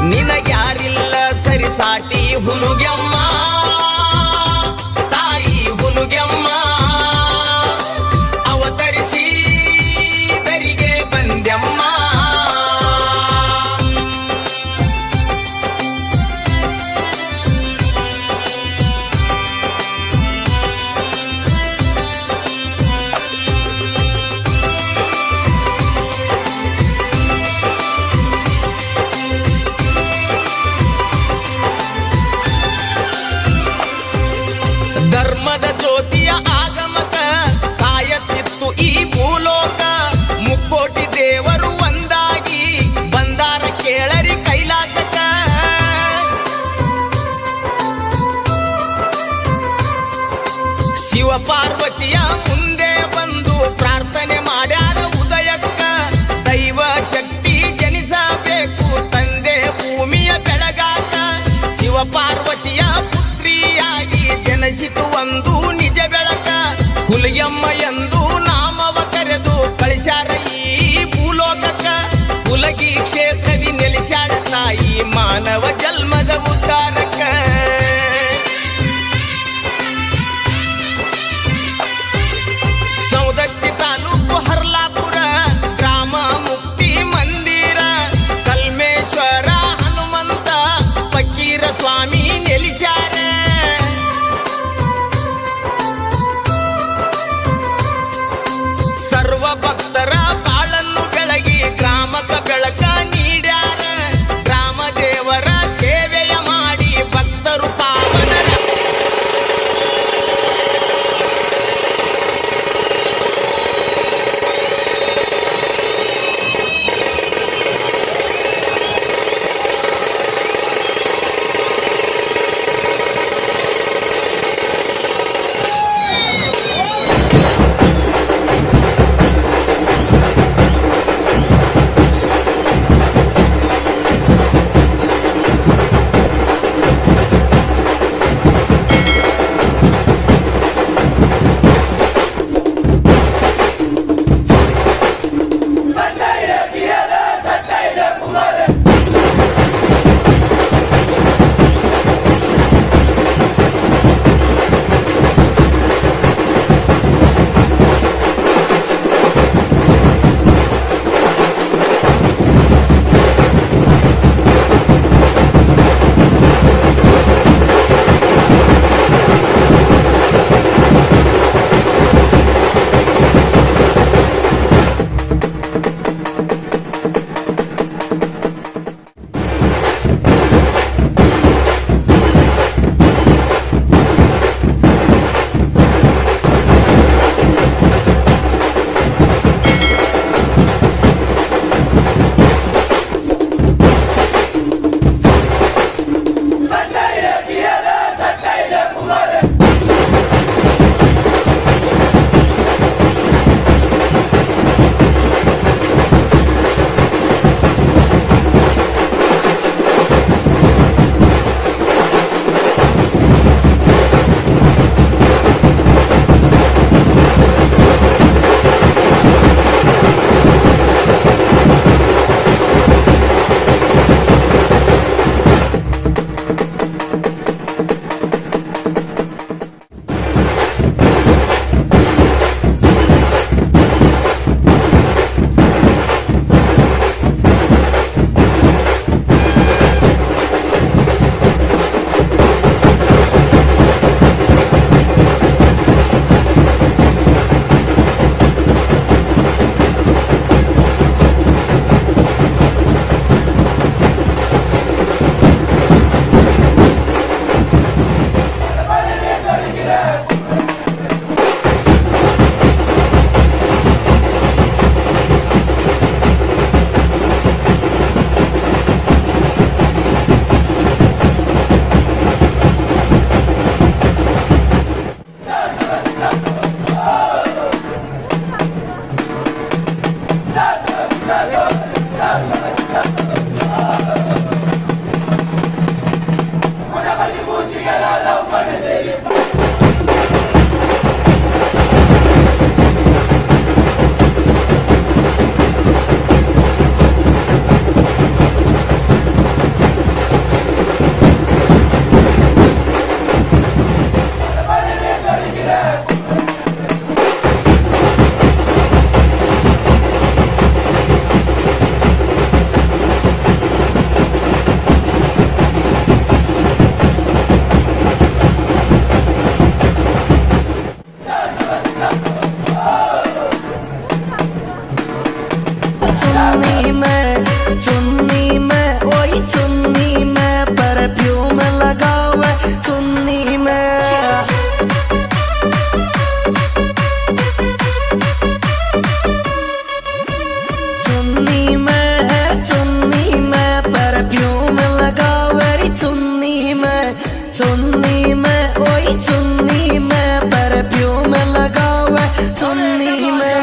ನಿನಗ್ಯಾರಿಲ್ಲ ಸರಿಸಾಟಿ ಹುಲುಗೆಮ್ಮ ತಾಯಿ ಹುಲುಗೆಮ್ಮ ಅವತರಿಸಿ ದರಿಗೆ ಬಂದೆಮ್ಮ ಧರ್ಮದ ಜ್ಯೋತಿಯ ಆಗಮಕ ಕಾಯತಿತ್ತು ಈ ಭೂಲೋಕ ಮುಕ್ಕೋಟಿ ದೇವರು ಒಂದಾಗಿ ಬಂದಾರ ಕೇಳರಿ ಕೈಲಾಸಕ ಶಿವ ಪಾರ್ವತಿಯ ಮುಂದೆ ಬಂದು ಪ್ರಾರ್ಥನೆ ಮಾಡ್ಯಾರ ಉದಯಕ್ಕ ದೈವ ಶಕ್ತಿ ಜನಿಸಬೇಕು ತಂದೆ ಭೂಮಿಯ ಬೆಳಗಾಕ ಶಿವ ಪಾರ್ವತಿಯ ಪುತ್ರಿಯಾಗಿ ಜನಿಸಿತು ಒಂದು ನಿಜ ಬೆಳಕ ಹುಲಿಗೆಮ್ಮ ಎಂದು ನಾಮವ ಕರೆದು ಕಳಿಸ್ಯಾರ ಈ ಭೂಲೋಕಕ್ಕ ಹುಲಗಿ ಕ್ಷೇತ್ರದಿ ನೆಲೆಸ್ಯಾಳ ತಾಯಿ ಮಾನವ ಜನ್ಮದ ಉದ್ಧಾರಕ್ಕ ಸೌದತ್ತಿ ತಾಲೂಕು ಹರ್ಲಾಪುರ ಗ್ರಾಮ ಮುಕ್ತಿ ಮಂದಿರ ಕಲ್ಮೇಶ್ವರ ಹನುಮಂತ ಫಕೀರ ಸ್ವಾಮಿ ನೆಲೆಸ್ಯಾರ ಸರ್ವ ಭಕ್ತರ ಬಾಳನ್ನು ಬೆಳಗಿ ಗ್ರಾಮಕ ಬೆಳಕ ನೀಡ್ಯಾರ ಗ್ರಾಮ ದೇವರ ಸೇವೆಯ ಮಾಡಿ ಭಕ್ತರು ಪಾವನರ चुन्नी में ओई चुन्नी में परफ्यूम लगावे चुन्नी में चुन्नी में परफ्यूम लगावे चुन्नी में ओई चुन्नी में परफ्यूम लगावे चुन्नी में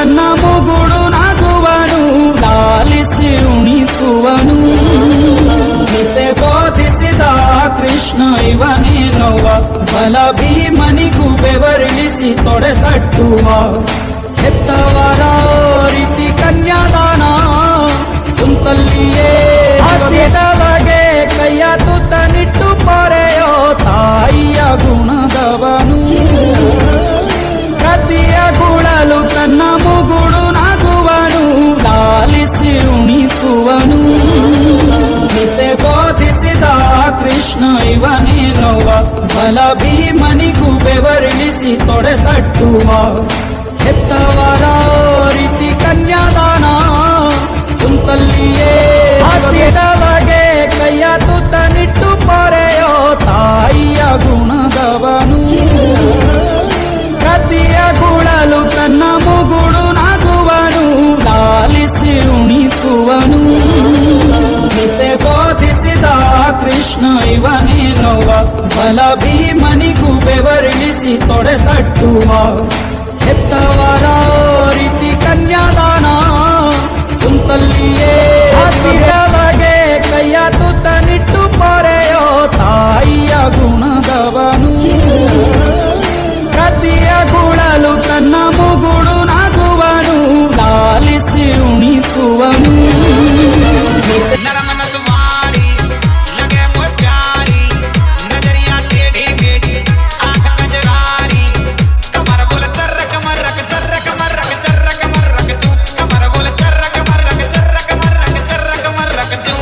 ತನ್ನ ಮುಗುಡು ನಗುವನು ಲಾಲಿಸಿ ಉಣಿಸುವನು ನಿತ್ಯ ಬೋಧಿಸಿದ ಕೃಷ್ಣ ಇವನೇನೋವ ಬಲ ಭೀಮನಿಗೂ ಬೆವರಿಳಿಸಿ ತೊಡೆ ತಟ್ಟುವ ಹೆತ್ತವರ ರೀತಿ ಕನ್ಯಾದಾನ ಕುಂತಲ್ಲಿಯೇ ಹಸಿದವಗೆ ಕೈಯ ತುತ್ತನಿಟ್ಟು ಪೊರೆಯೋ ತಾಯಿಯ ಗುಣದವನು ಕತಿಯ ಗುಳಲು ತನ್ನ ಮುಗುಳು ನಗುವನು ಲಾಲಿಸಿ ಉಣಿಸುವನು ನಿತ್ಯ ಬೋಧಿಸಿದ ಕೃಷ್ಣ ಇವನೇನೋವ ಬಲ ಭೀಮನಿಗೂ ಬೆವರಿಳಿಸಿ ತೊಡೆ ತಟ್ಟುವ ಹೆತ್ತವರ ರೀತಿ ಕನ್ಯಾದಾನ ಕುಂತಲ್ಲಿಯೇ ಹಸಿದವಗೆ ಕೈಯ ತುತ್ತನಿಟ್ಟು ಪೊರೆಯೋ ತಾಯಿಯ ಗುಣದವನು ಕತಿಯ ಗುಳಲು ತನ್ನ ಮುಗುಳು ನಗುವನು ಲಾಲಿಸಿ ಉಣಿಸುವನು ನಿತ್ಯ ಬೋಧಿಸಿದ ಕೃಷ್ಣ ಇವನೇನೋವ ಬಲ ಭೀಮನಿಗೂ ಬೆವರಿಳಿಸಿ ತೊಡೆ ತಟ್ಟುವ ಹೆತ್ತವರ ರೀತಿ ಕನ್ಯಾದಾನ ಕುಂತಲ್ಲಿಯೇ ಹಸಿದವಗೆ ಕೈಯ ತುತ್ತನಿಟ್ಟು ಪೊರೆಯೋ ತಾಯಿಯ ಗುಣದವನು ಕತಿಯ ಗುಳಲು ತನ್ನ ಮುಗುಳು ನಗುವನು ಲಾಲಿಸಿ ಉಣಿಸುವನು नरमन सुमारी लगे मुझ प्यारी नजरिया टेढ़ी मेढ़ी आंख कजरारी कमर बोल चर्र कमर रख चर्र कमर रख चर्र कमर रख चू कमर बोल चर्र कमर रख चर्र कमर रख चर्र कमर रख चू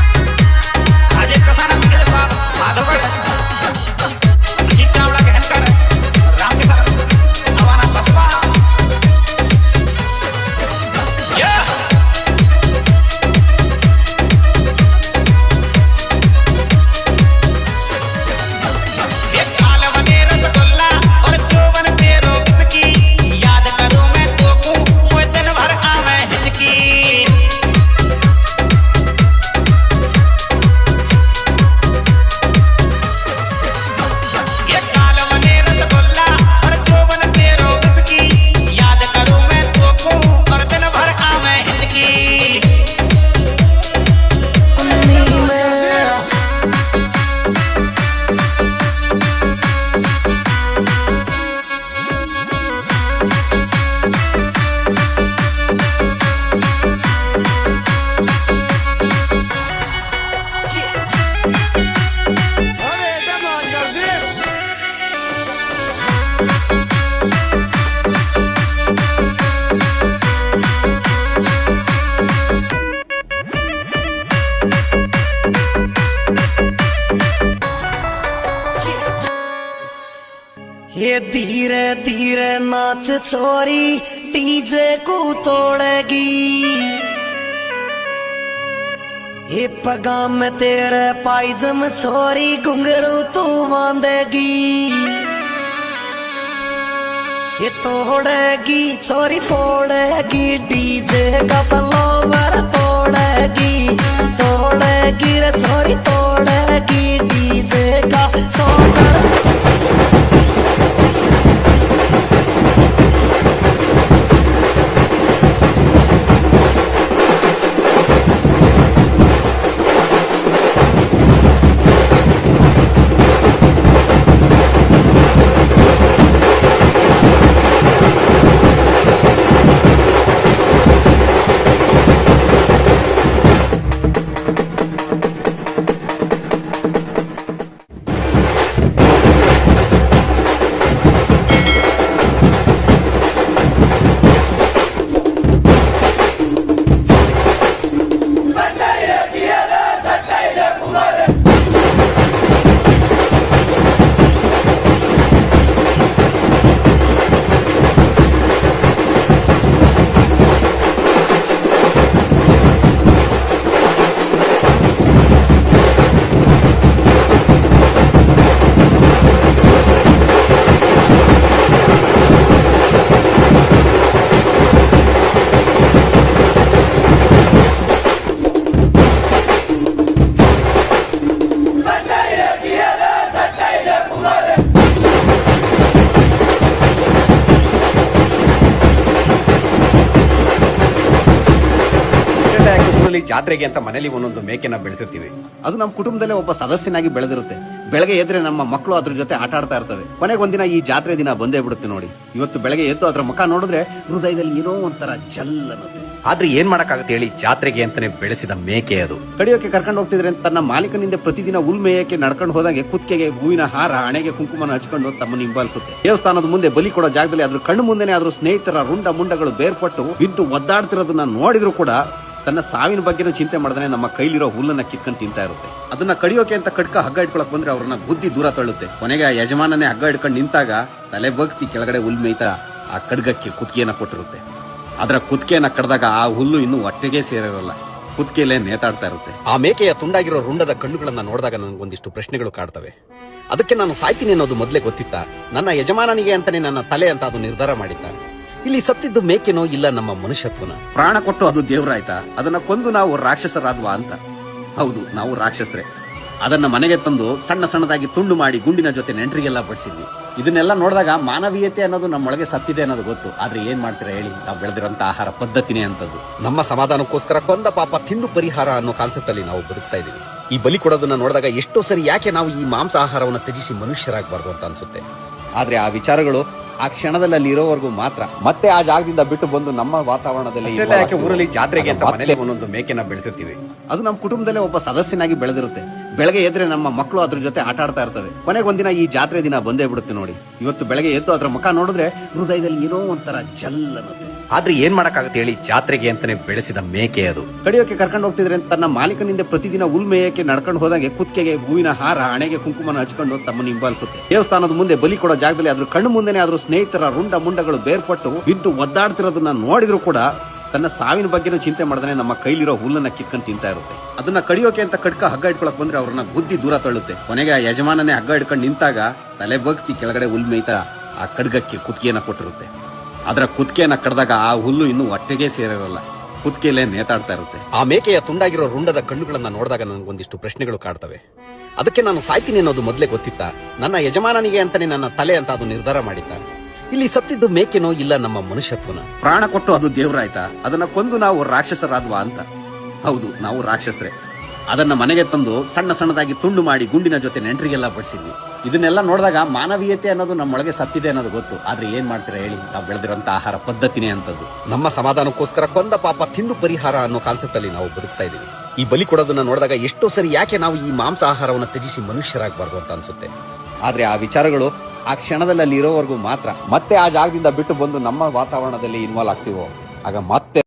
आज एक कसा ना के साथ माधवगढ़ अजीत चावला गहनकर राम के साथ नवाना बसवा या एक काल बने रसगुल्ला और चौवन तेरो उसकी याद करूं मैं तो को वो दिन भर आवे हिचकी ये काल बने रसगुल्ला और चौवन तेरो उसकी याद करूं मैं तो को और दिन भर आवे हिचकी चुन्नी में ये धीरे धीरे नाच छोरी डीजे को तोड़ेगी ये पगा में तेरे पायजम छोरी घुंघरू तू बांधेगी ये तोड़ेगी छोरी फोड़ेगी डीजे का पलोवर तोड़ेगी तोड़ेगी रे छोरी तोड़ेगी डीजे का सोकर ಊರಲ್ಲಿ ಜಾತ್ರೆಗೆ ಅಂತ ಮನೇಲಿ ಒಂದೊಂದು ಮೇಕೆನ ಬೆಳೆಸಿರ್ತೀವಿ. ಅದು ನಮ್ಮ ಕುಟುಂಬದಲ್ಲೇ ಒಬ್ಬ ಸದಸ್ಯನಾಗಿ ಬೆಳೆದಿರುತ್ತೆ. ಬೆಳಗ್ಗೆ ಎದ್ರೆ ನಮ್ಮ ಮಕ್ಕಳು ಅದ್ರ ಜೊತೆ ಆಟ ಆಡ್ತಾ ಇರ್ತವೆ. ಕೊನೆಗೊಂದಿನ ಈ ಜಾತ್ರೆ ದಿನ ಬಂದೇ ಬಿಡುತ್ತೆ ನೋಡಿ. ಇವತ್ತು ಬೆಳಗ್ಗೆ ಎದ್ದು ಅದ್ರ ಮುಖ ನೋಡಿದ್ರೆ ಹೃದಯದಲ್ಲಿ ಏನೋ ಒಂಥರ ಜಲ್ ಅನ್ನುತ್ತೆ. ಆದ್ರೆ ಏನ್ ಮಾಡಕ್ಕಾಗತ್ತೆ ಹೇಳಿ, ಜಾತ್ರೆಗೆ ಅಂತಾನೆ ಬೆಳೆಸಿದ ಮೇಕೆ ಅದು. ಕಡಿಯೋಕೆ ಕರ್ಕೊಂಡು ಹೋಗ್ತಿದ್ರೆ ತನ್ನ ಮಾಲೀಕನಿಂದ ಪ್ರತಿದಿನ ಹುಲ್ ಮೇಯಕ್ಕೆ ನಡ್ಕೊಂಡು ಹೋದಾಗೆ ಕುತ್ತಿಗೆಗೆ ಹೂವಿನ ಹಾರ, ಹಣೆಗೆ ಕುಂಕುಮನ ಹಚ್ಕೊಂಡು ತಮ್ಮನ್ನು ಹಿಂಬಾಲಿಸುತ್ತೆ. ದೇವಸ್ಥಾನದ ಮುಂದೆ ಬಲಿ ಕೊಡೋ ಜಾಗದಲ್ಲಿ ಅದ್ರ ಕಣ್ಣು ಮುಂದೆನೆ ಅದ್ರ ಸ್ನೇಹಿತರ ರುಂಡ ಮುಂಡಗಳು ಬೇರ್ಪಟ್ಟು ಬಿದ್ದು ಒದ್ದಾಡ್ತಿರೋದನ್ನ ನೋಡಿದ್ರು ಕೂಡ ತನ್ನ ಸಾವಿನ ಬಗ್ಗೆನೂ ಚಿಂತೆ ಮಾಡದೇ ನಮ್ಮ ಕೈಲಿರೋ ಹುಲ್ಲನ್ನ ಕಿತ್ಕೊಂಡು ತಿಂತಾ ಇರುತ್ತೆ. ಅದನ್ನ ಕಡಿಯೋಕೆ ಅಂತ ಕಡ್ಕ ಹಗ್ಗ ಇಟ್ಕೊಳಕ್ ಬಂದ್ರೆ ಅವ್ರನ್ನ ಬುದ್ಧಿ ದೂರ ತಳ್ಳುತ್ತೆ. ಕೊನೆಗೆ ಆ ಯಜಮಾನನೇ ಹಗ್ಗ ಇಟ್ಕೊಂಡು ನಿಂತಾಗ ತಲೆ ಬಗ್ಸಿ ಕೆಳಗಡೆ ಹುಲ್ ಮೇಯ್ತಾ ಆ ಕಡ್ಗಕ್ಕೆ ಕುತ್ತಿಗೆಯನ್ನ ಕೊಟ್ಟಿರುತ್ತೆ. ಅದರ ಕುತ್ತಿಗೆಯನ್ನ ಕಡ್ದಾಗ ಆ ಹುಲ್ಲು ಇನ್ನೂ ಹೊಟ್ಟೆಗೆ ಸೇರಿರಲ್ಲ, ಕುತ್ತಿಗೆಯಲ್ಲೇ ನೇತಾಡ್ತಾ ಇರುತ್ತೆ. ಆ ಮೇಕೆಯ ತುಂಡಾಗಿರೋ ರುಂಡದ ಕಣ್ಣುಗಳನ್ನ ನೋಡಿದಾಗ ನನಗೊಂದಿಷ್ಟು ಪ್ರಶ್ನೆಗಳು ಕಾಡ್ತವೆ. ಅದಕ್ಕೆ ನಾನು ಸಾಯ್ತೀನಿ ಅನ್ನೋದು ಮೊದಲೇ ಗೊತ್ತಿತ್ತ? ನನ್ನ ಯಜಮಾನನಿಗೆ ಅಂತಾನೆ ನನ್ನ ತಲೆ ಅಂತ ಅದು ನಿರ್ಧಾರ ಮಾಡಿದ್ದ? ಇಲ್ಲಿ ಸತ್ತಿದ್ದು ಮೇಕೆನೋ ಇಲ್ಲ ನಮ್ಮ ಮನುಷ್ಯತ್ವನ? ಪ್ರಾಣ ಕೊಟ್ಟು ಅದು ದೇವ್ರಾಯ್ತಾ? ಅದನ್ನ ಕೊಂದು ನಾವು ರಾಕ್ಷಸರಾದ್ವಾ ಅಂತ? ಹೌದು, ನಾವು ರಾಕ್ಷಸರೇ. ಅದನ್ನ ಮನೆಗೆ ತಂದು ಸಣ್ಣ ಸಣ್ಣದಾಗಿ ತುಂಡು ಮಾಡಿ ಗುಂಡಿನ ಜೊತೆ ನೆಂಟರಿಗೆಲ್ಲ ಬಡಿಸಿದ್ವಿ. ಇದನ್ನೆಲ್ಲ ನೋಡಿದಾಗ ಮಾನವೀಯತೆ ಅನ್ನೋದು ನಮ್ಮೊಳಗೆ ಸತ್ತಿದೆ ಅನ್ನೋದು ಗೊತ್ತು. ಆದ್ರೆ ಏನ್ ಮಾಡ್ತೀರಾ ಹೇಳಿ, ನಾವು ಬೆಳೆದಿರೋಂತ ಆಹಾರ ಪದ್ಧತಿನೇ ಅಂತದ್ದು. ನಮ್ಮ ಸಮಾಧಾನಕ್ಕೋಸ್ಕರ ಕೊಂದ ಪಾಪ ತಿಂದು ಪರಿಹಾರ ಅನ್ನೋ ಕಾನ್ಸೆಪ್ಟ್ ಅಲ್ಲಿ ನಾವು ಬದುಕ್ತಾ ಇದೀವಿ. ಈ ಬಲಿ ಕೊಡೋದನ್ನ ನೋಡಿದಾಗ ಎಷ್ಟೋ ಸರಿ ಯಾಕೆ ನಾವು ಈ ಮಾಂಸಾಹಾರವನ್ನು ತ್ಯಜಿಸಿ ಮನುಷ್ಯರಾಗಬಾರ್ದು ಅಂತ ಅನ್ಸುತ್ತೆ. ಆದ್ರೆ ಆ ವಿಚಾರಗಳು ಆ ಕ್ಷಣದಲ್ಲಿ ಅಲ್ಲಿ ಇರೋವರೆಗೂ ಮಾತ್ರ. ಮತ್ತೆ ಆ ಜಾಗದಿಂದ ಬಿಟ್ಟು ಬಂದು ನಮ್ಮ ವಾತಾವರಣದಲ್ಲಿ ಯಾಕೆ ಊರಲ್ಲಿ ಜಾತ್ರೆಗೆ ಅಂತ ಮನೇಲಿ ಒಂದೊಂದು ಮೇಕೆನ ಬೆಳೆಸಿರ್ತೀವಿ. ಅದು ನಮ್ಮ ಕುಟುಂಬದಲ್ಲೇ ಒಬ್ಬ ಸದಸ್ಯನಾಗಿ ಬೆಳೆದಿರುತ್ತೆ. ಬೆಳಗ್ಗೆ ಎದ್ರೆ ನಮ್ಮ ಮಕ್ಕಳು ಅದ್ರ ಜೊತೆ ಆಟ ಆಡ್ತಾ ಇರ್ತವೆ. ಕೊನೆಗೊಂದಿನ ಈ ಜಾತ್ರೆ ದಿನ ಬಂದೇ ಬಿಡುತ್ತೆ ನೋಡಿ. ಇವತ್ತು ಬೆಳಗ್ಗೆ ಎದ್ದು ಅದ್ರ ಮುಖ ನೋಡಿದ್ರೆ ಹೃದಯದಲ್ಲಿ ಏನೋ ಒಂಥರ ಜಲ್ ಅನ್ನುತ್ತೆ. ಆದ್ರೆ ಏನ್ ಮಾಡಕ್ಕಾಗತ್ತೆ ಹೇಳಿ, ಜಾತ್ರೆಗೆ ಅಂತಾನೆ ಬೆಳೆಸಿದ ಮೇಕೆ ಅದು. ಕಡಿಯೋಕೆ ಕರ್ಕೊಂಡು ಹೋಗ್ತಿದ್ರೆ ತನ್ನ ಮಾಲೀಕನಿಂದ ಪ್ರತಿದಿನ ಹುಲ್ ಮೇಯಕ್ಕೆ ನಡ್ಕೊಂಡು ಹೋದಾಗೆ ಕುತ್ತಿಗೆಗೆ ಹೂವಿನ ಹಾರ, ಹಣೆಗೆ ಕುಂಕುಮನ ಹಚ್ಕೊಂಡು ತಮ್ಮನ್ನು ಹಿಂಬಾಲಿಸುತ್ತೆ. ದೇವಸ್ಥಾನದ ಮುಂದೆ ಬಲಿ ಕೊಡೋ ಜಾಗದಲ್ಲಿ ಅದ್ರ ಕಣ್ಣು ಮುಂದೆನೆ ಅದ್ರ ಸ್ನೇಹಿತರ ರುಂಡ ಮುಂಡಗಳು ಬೇರ್ಪಟ್ಟು ಬಿದ್ದು ಒದ್ದಾಡ್ತಿರೋದನ್ನ ನೋಡಿದ್ರು ಕೂಡ ತನ್ನ ಸಾವಿನ ಬಗ್ಗೆನೂ ಚಿಂತೆ ಮಾಡದೇ ನಮ್ಮ ಕೈಲಿರೋ ಹುಲ್ಲನ್ನ ಕಿತ್ಕೊಂಡು ತಿಂತಾ ಇರುತ್ತೆ. ಅದನ್ನ ಕಡಿಯೋಕೆ ಅಂತ ಕಡ್ಕ ಹಗ್ಗ ಇಟ್ಕೊಳಕ್ ಬಂದ್ರೆ ಅವ್ರನ್ನ ಬುದ್ಧಿ ದೂರ ತಳ್ಳುತ್ತೆ. ಕೊನೆಗೆ ಆ ಯಜಮಾನನೇ ಹಗ್ಗ ಇಟ್ಕೊಂಡು ನಿಂತಾಗ ತಲೆ ಬಗ್ಸಿ ಕೆಳಗಡೆ ಹುಲ್ ಮೇಯ್ತಾ ಆ ಕಡ್ಗಕ್ಕೆ ಕುತ್ತಿಗೆಯನ್ನ ಕೊಟ್ಟಿರುತ್ತೆ. ಅದರ ಕುತ್ತಿಗೆಯನ್ನ ಕಡ್ದಾಗ ಆ ಹುಲ್ಲು ಇನ್ನೂ ಹೊಟ್ಟೆಗೆ ಸೇರಿರಲ್ಲ, ಕುತ್ತಿಗೆಯಲ್ಲೇ ನೇತಾಡ್ತಾ ಇರುತ್ತೆ. ಆ ಮೇಕೆಯ ತುಂಡಾಗಿರೋ ರುಂಡದ ಕಣ್ಣುಗಳನ್ನ ನೋಡಿದಾಗ ನನಗೊಂದಿಷ್ಟು ಪ್ರಶ್ನೆಗಳು ಕಾಡ್ತವೆ. ಅದಕ್ಕೆ ನಾನು ಸಾಯ್ತೀನಿ ಅನ್ನೋದು ಮೊದಲೇ ಗೊತ್ತಿತ್ತ? ನನ್ನ ಯಜಮಾನನಿಗೆ ಅಂತಾನೆ ನನ್ನ ತಲೆ ಅಂತ ಅದು ನಿರ್ಧಾರ ಮಾಡಿದ್ದ? ಇಲ್ಲಿ ಸತ್ತಿದ್ದು ಮೇಕೆನೋ ಇಲ್ಲ ನಮ್ಮ ಮನುಷ್ಯತ್ವನ? ಪ್ರಾಣ ಕೊಟ್ಟು ಅದು ದೇವ್ರಾಯ್ತಾ? ಅದನ್ನ ಕೊಂದು ನಾವು ರಾಕ್ಷಸರಾದ್ವಾ ಅಂತ? ಹೌದು, ನಾವು ರಾಕ್ಷಸರೇ. ಅದನ್ನ ಮನೆಗೆ ತಂದು ಸಣ್ಣ ಸಣ್ಣದಾಗಿ ತುಂಡು ಮಾಡಿ ಗುಂಡಿನ ಜೊತೆ ನೆಂಟರಿಗೆಲ್ಲ ಬಡಿಸಿದ್ವಿ. ಇದನ್ನೆಲ್ಲ ನೋಡಿದಾಗ ಮಾನವೀಯತೆ ಅನ್ನೋದು ನಮ್ಮೊಳಗೆ ಸತ್ತಿದೆ ಅನ್ನೋದು ಗೊತ್ತು. ಆದ್ರೆ ಏನ್ ಮಾಡ್ತೀರಾ ಹೇಳಿ, ನಾವು ಬೆಳೆದಿರೋಂತ ಆಹಾರ ಪದ್ಧತಿನೇ ಅಂತದ್ದು. ನಮ್ಮ ಸಮಾಧಾನಕ್ಕೋಸ್ಕರ ಕೊಂದ ಪಾಪ ತಿಂದು ಪರಿಹಾರ ಅನ್ನೋ ಕಾನ್ಸೆಪ್ಟ್ ಅಲ್ಲಿ ನಾವು ಬದುಕ್ತಾ ಇದೀವಿ. ಈ ಬಲಿ ಕೊಡೋದನ್ನ ನೋಡಿದಾಗ ಎಷ್ಟೋ ಸರಿ ಯಾಕೆ ನಾವು ಈ ಮಾಂಸಾಹಾರವನ್ನು ತ್ಯಜಿಸಿ ಮನುಷ್ಯರಾಗಬಾರ್ದು ಅಂತ ಅನ್ಸುತ್ತೆ. ಆದ್ರೆ ಆ ವಿಚಾರಗಳು ಆ ಕ್ಷಣದಲ್ಲಿ ಅಲ್ಲಿ ಇರೋವರೆಗೂ ಮಾತ್ರ. ಮತ್ತೆ ಆ ಜಾಗದಿಂದ ಬಿಟ್ಟು ಬಂದು ನಮ್ಮ ವಾತಾವರಣದಲ್ಲಿ ಇನ್ವಾಲ್ವ್ ಆಗ್ತೀವೋ ಆಗ ಮತ್ತೆ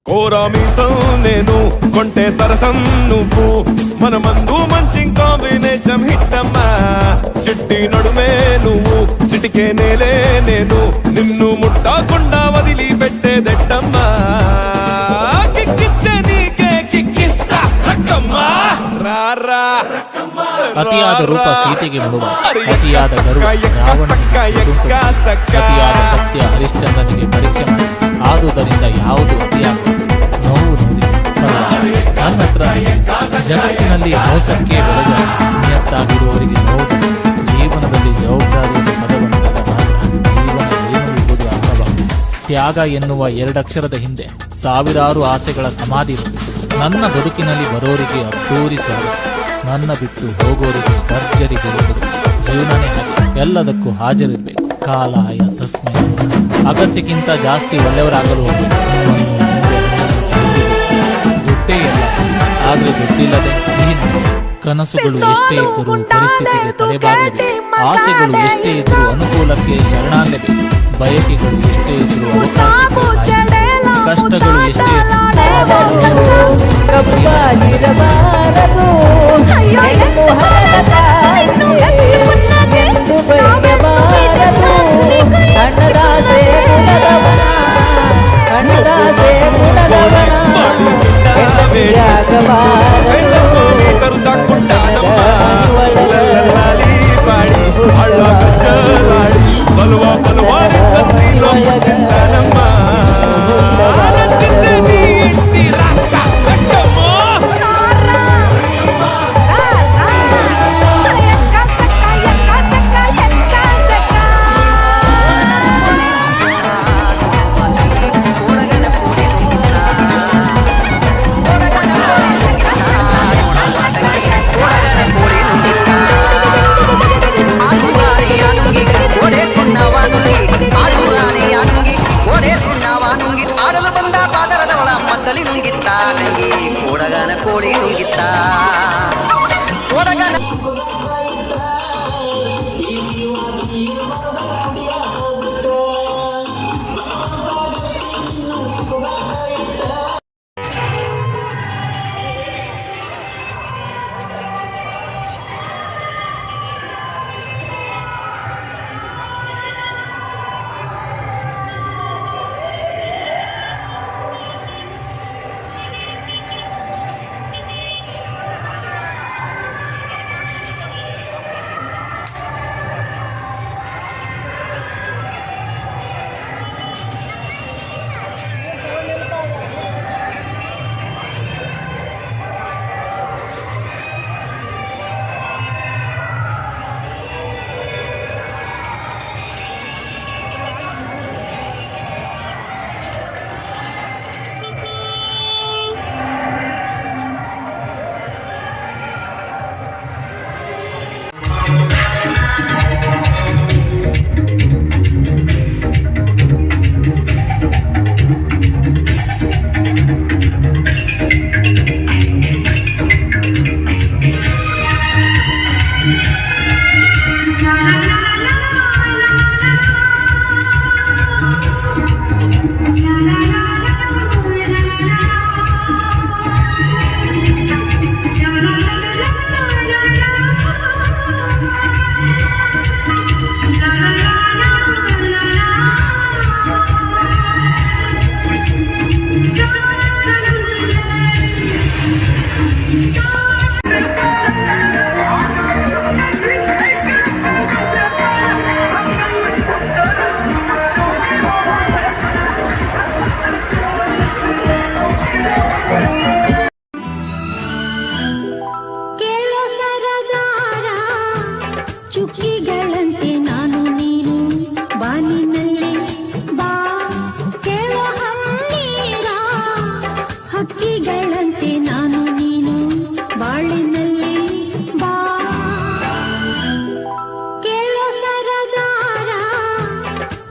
కోరామీసం నేను కొంటే సరసం నువ్వు మన మందు మంచి కాంబినేషన్ హిట్టమ్మా చిట్టి నడుమే నువ్వు సిటికే నేలే నేను నిన్ను ముట్టకుండా వదిలి పెట్టేదెట్టమ్మా కిక్కిచ్చే నీకే కిక్కిస్తా రక్కమ్మా రారా ಅತಿಯಾದ ರೂಪ ಸೀತೆಗೆ ಮುಳುವ, ಅತಿಯಾದ ಗರ್ವ ರಾವಣನಿಗೆ ಅತಿಯಾದ ಸತ್ಯ ಹರಿಶ್ಚಂದ್ರನಿಗೆ ಪರೀಕ್ಷೆ ಮಾಡಿ. ಆದುದರಿಂದ ಯಾವುದು ಅತಿಯಾಗುವುದು ನೋವು ನೋಡಿ ನನ್ನ ಹತ್ರ ಜಗತ್ತಿನಲ್ಲಿ ಮೋಸಕ್ಕೆ ಬೆಳೆದ ನಿಯತ್ತಾಗಿರುವವರಿಗೆ ನೋವು. ಜೀವನದಲ್ಲಿ ಜವಾಬ್ದಾರಿಯನ್ನು ಪದವನ್ನು ಮಾತ್ರ ತ್ಯಾಗ ಎನ್ನುವ ಎರಡಕ್ಷರದ ಹಿಂದೆ ಸಾವಿರಾರು ಆಸೆಗಳ ಸಮಾಧಿ ಇದೆ. ನನ್ನ ಬದುಕಿನಲ್ಲಿ ಬರೋರಿಗೆ ಅದ್ದೂರಿ ಸ್ವಾಗತ, ನನ್ನ ಬಿಟ್ಟು ಹೋಗೋರಿಗೆ ಭರ್ಜರಿ ಬಿಡುಗಡೆ. ಜೀವನನೇ ಹಾಗೆ, ಎಲ್ಲದಕ್ಕೂ ಹಾಜರಿರಬೇಕು. ಕಾಲಾಯ ತಸ್ಮೈ. ಅಗತ್ಯಕ್ಕಿಂತ ಜಾಸ್ತಿ ಒಳ್ಳೆಯವರಾಗಲು ದುಡ್ಡೇ ಇಲ್ಲ, ಆದ್ರೆ ದುಡ್ಡಿಲ್ಲದೆ ನೀನು. ಕನಸುಗಳು ಎಷ್ಟೇ ಇದ್ದರೂ ಪರಿಸ್ಥಿತಿಗೆ ತಲೆಬಾಗಲೇಬೇಕು. ಆಸೆಗಳು ಎಷ್ಟೇ ಇದ್ರೂ ಅನುಕೂಲಕ್ಕೆ ಶರಣಾಗಲೇಬೇಕು. ಬಯಕೆಗಳು ಎಷ್ಟೇ ಇದ್ರೂ ಅವಕಾಶಕ್ಕೆ ಕಾಯಬೇಕು. ಕಷ್ಟಗಳು ಎಷ್ಟೇ ಕೋಳಿ ನುಂಗಿತ್ತ ಕೊಡಗನ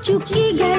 ಚುಕ್ಕಿಗಳ